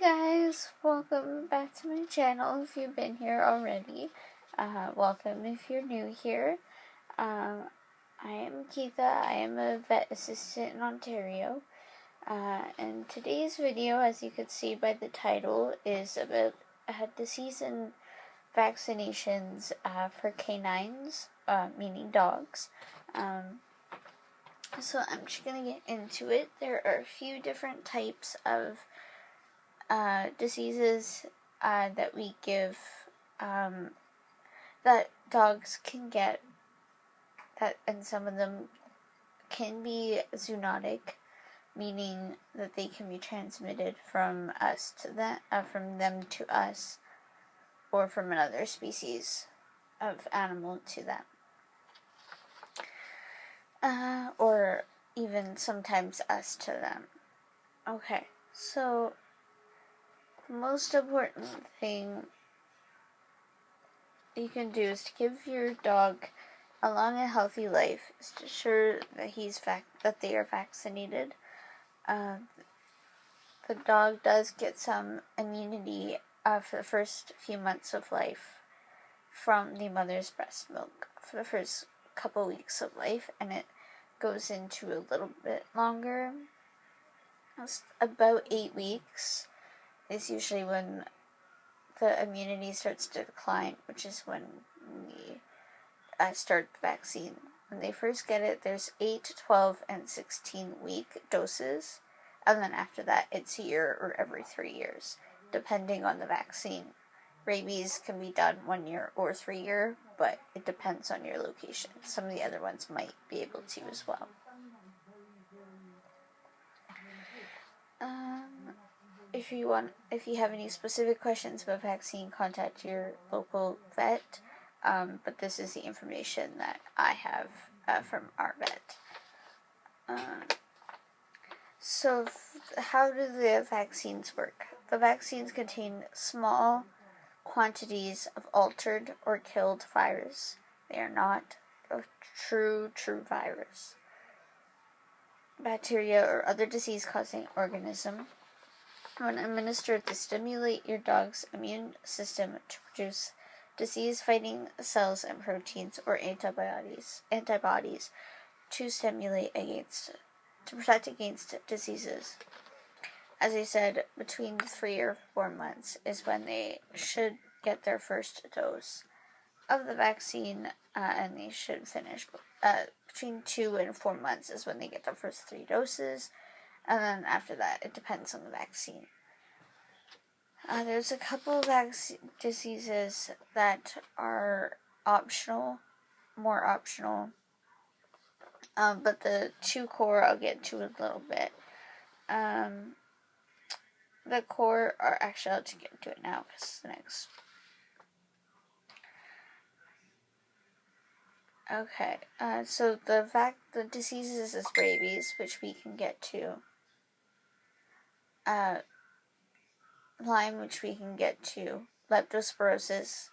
guys, welcome back to my channel if you've been here already. Welcome if you're new here. I am Keitha. I am a vet assistant in Ontario. And today's video, as you can see by the title, is about disease and vaccinations for canines, meaning dogs. So I'm just going to get into it. There are a few different types of diseases that we give, that dogs can get, and some of them can be zoonotic, meaning that they can be transmitted from us to them, from them to us, or from another species of animal to them, or even sometimes us to them. Okay, so the most important thing you can do is to give your dog a long and healthy life, is to ensure that that they are vaccinated. The dog does get some immunity for the first few months of life from the mother's breast milk for the first couple weeks of life, and it goes into a little bit longer. It's about 8 weeks is usually when the immunity starts to decline, which is when we start the vaccine. When they first get it, there's 8, 12, and 16-week doses, and then after that, it's a year or every 3 years, depending on the vaccine. Rabies can be done 1 year or 3 year, but it depends on your location. Some of the other ones might be able to as well. If you have any specific questions about vaccine, contact your local vet. But this is the information that I have from our vet. So how do the vaccines work? The vaccines contain small quantities of altered or killed virus. They are not a true virus. Bacteria or other disease-causing organism. When administered, they stimulate your dog's immune system to produce disease-fighting cells and proteins or antibodies to protect against diseases. As I said, between 3 or 4 months is when they should get their first dose of the vaccine, and they should finish. Between 2 and 4 months is when they get the first 3 doses, and then after that, it depends on the vaccine. There's a couple of diseases that are more optional, but the 2 core I'll get to a little bit. The core are actually, I'll get into it now because it's the next. Okay, so the diseases is rabies, which we can get to. Lyme, which we can get to. Leptospirosis,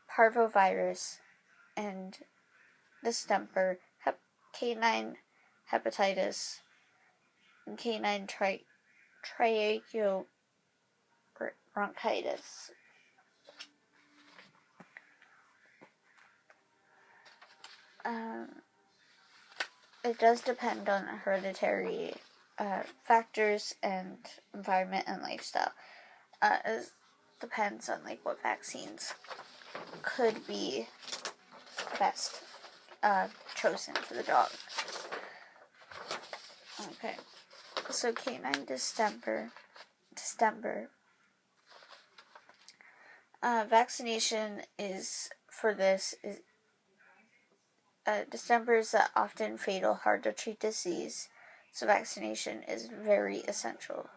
parvovirus, and distemper, canine hepatitis, and canine tracheobronchitis. It does depend on hereditary factors and environment and lifestyle. It depends on what vaccines could be best chosen for the dog. Okay, so canine distemper. Vaccination distemper is an often fatal, hard to treat disease, so vaccination is very essential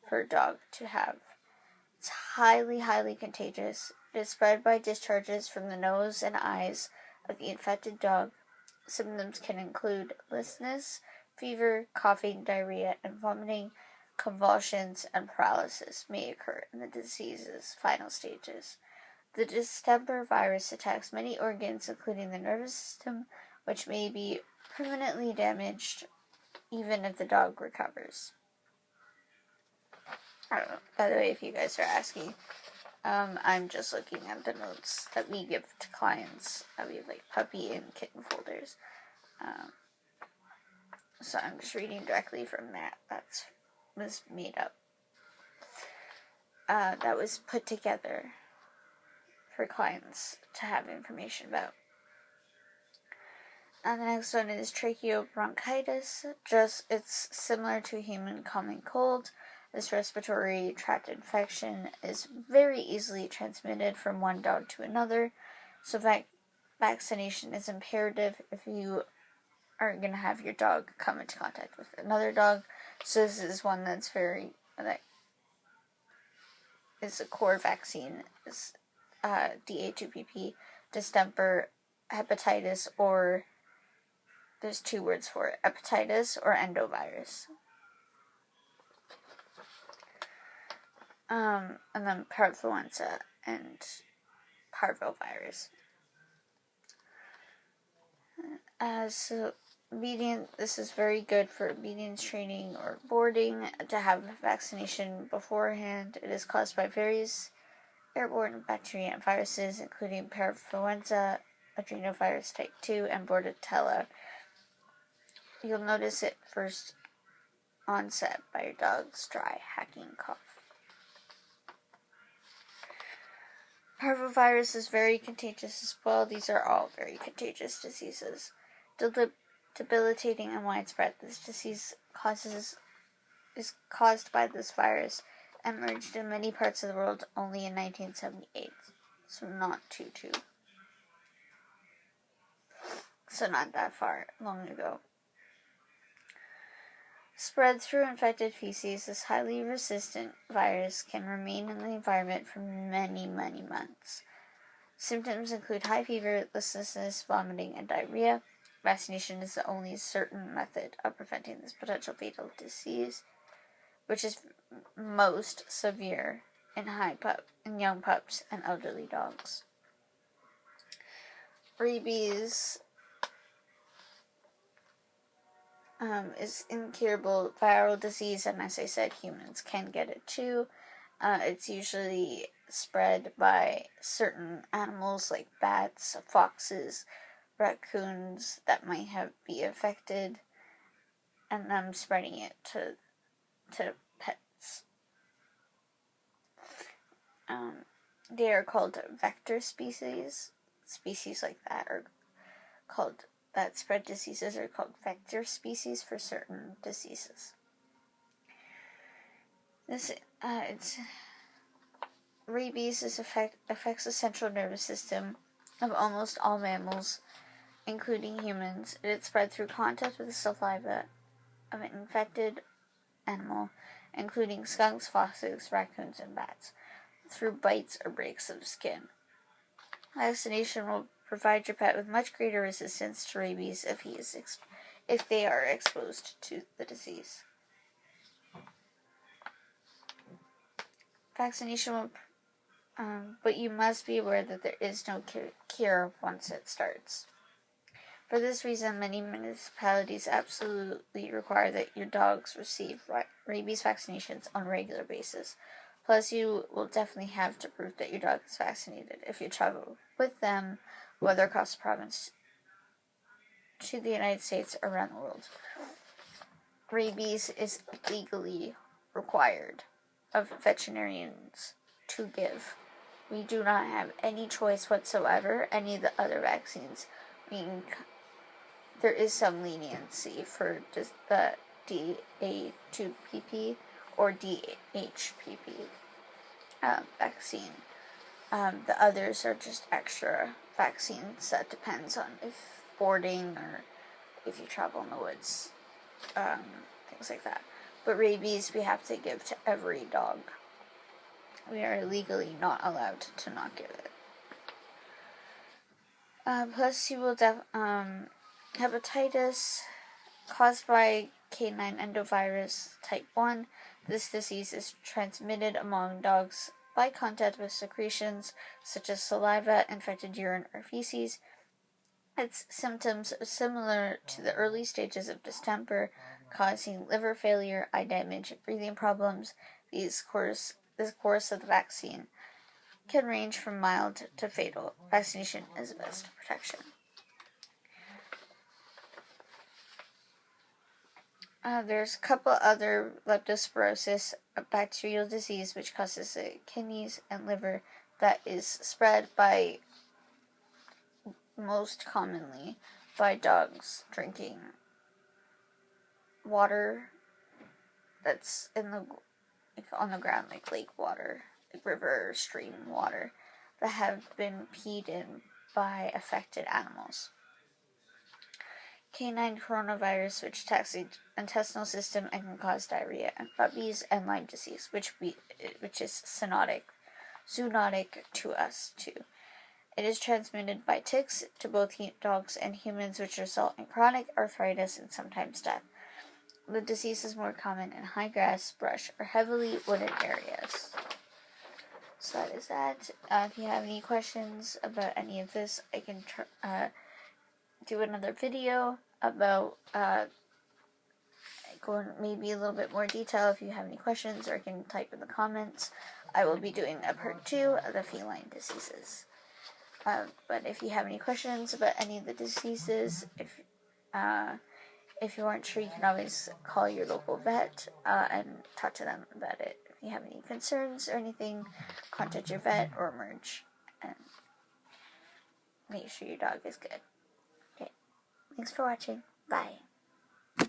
for a dog to have. It's highly contagious. It is spread by discharges from the nose and eyes of the infected dog. Symptoms can include listlessness, fever, coughing, diarrhea, and vomiting. Convulsions and paralysis may occur in the disease's final stages. The Distemper virus attacks many organs, including the nervous system, which may be permanently damaged even if the dog recovers. I don't know. By the way, if you guys are asking, I'm just looking at the notes that we give to clients. We have like puppy and kitten folders. So I'm just reading directly from that. That was made up. That was put together for clients to have information about. And the next one is tracheobronchitis. It's similar to human common cold. This respiratory tract infection is very easily transmitted from one dog to another. So vaccination is imperative if you are going to have your dog come into contact with another dog. So this is one that is a core vaccine. Is DA2PP, distemper, hepatitis, or there's two words for it, hepatitis or endovirus. And then parvovirus and parvovirus. So this is very good for obedience training or boarding, to have vaccination beforehand. It is caused by various airborne bacteria and viruses, including parvovirus, adenovirus type 2, and bordetella. You'll notice it first onset by your dog's dry, hacking cough. Parvovirus is very contagious as well. These are all very contagious diseases. Debilitating and widespread. This disease is caused by this virus, emerged in many parts of the world only in 1978. So not not that far long ago. Spread through infected feces, this highly resistant virus can remain in the environment for many, many months. Symptoms include high fever, listlessness, vomiting, and diarrhea. Vaccination is the only certain method of preventing this potential fatal disease, which is most severe in young pups and elderly dogs. Rabies is incurable viral disease, and as I said, humans can get it too. It's usually spread by certain animals like bats, foxes, raccoons that might be affected, and them spreading it to pets. They are called vector species. Species like that that spread diseases are called vector species for certain diseases. Rabies affects the central nervous system of almost all mammals, including humans. It is spread through contact with the saliva of an infected animal, including skunks, foxes, raccoons, and bats, through bites or breaks of skin. Vaccination will provide your pet with much greater resistance to rabies if they are exposed to the disease. Vaccination will, but you must be aware that there is no cure once it starts. For this reason, many municipalities absolutely require that your dogs receive rabies vaccinations on a regular basis. Plus, you will definitely have to prove that your dog is vaccinated if you travel with them, whether across the province to the United States or around the world. Rabies is legally required of veterinarians to give. We do not have any choice whatsoever. Any of the other vaccines, there is some leniency for just the DA2PP or DHPP vaccine. The others are just extra vaccines that depends on if boarding or if you travel in the woods, things like that. But rabies we have to give to every dog. We are legally not allowed to not give it. Plus, you will hepatitis caused by canine endovirus type 1. This disease is transmitted among dogs by contact with secretions such as saliva, infected urine, or feces. Its symptoms are similar to the early stages of distemper, causing liver failure, eye damage, breathing problems, This course of the vaccine can range from mild to fatal. Vaccination is the best protection. There's a couple other leptospirosis, a bacterial disease which causes the kidneys and liver that is spread by, most commonly, by dogs drinking water that's on the ground, like lake water, like river or stream water, that have been peed in by affected animals. Canine Coronavirus, which attacks the intestinal system and can cause diarrhea, and Rabies and Lyme Disease, which is zoonotic to us too. It is transmitted by ticks to both dogs and humans, which result in chronic arthritis and sometimes death. The disease is more common in high grass, brush, or heavily wooded areas. So that is that. If you have any questions about any of this, I can do another video about going maybe a little bit more detail if you have any questions, or I can type in the comments. I will be doing a part 2 of the feline diseases. But if you have any questions about any of the diseases, if you aren't sure, you can always call your local vet and talk to them about it. If you have any concerns or anything, contact your vet or merge and make sure your dog is good. Okay, thanks for watching. Bye.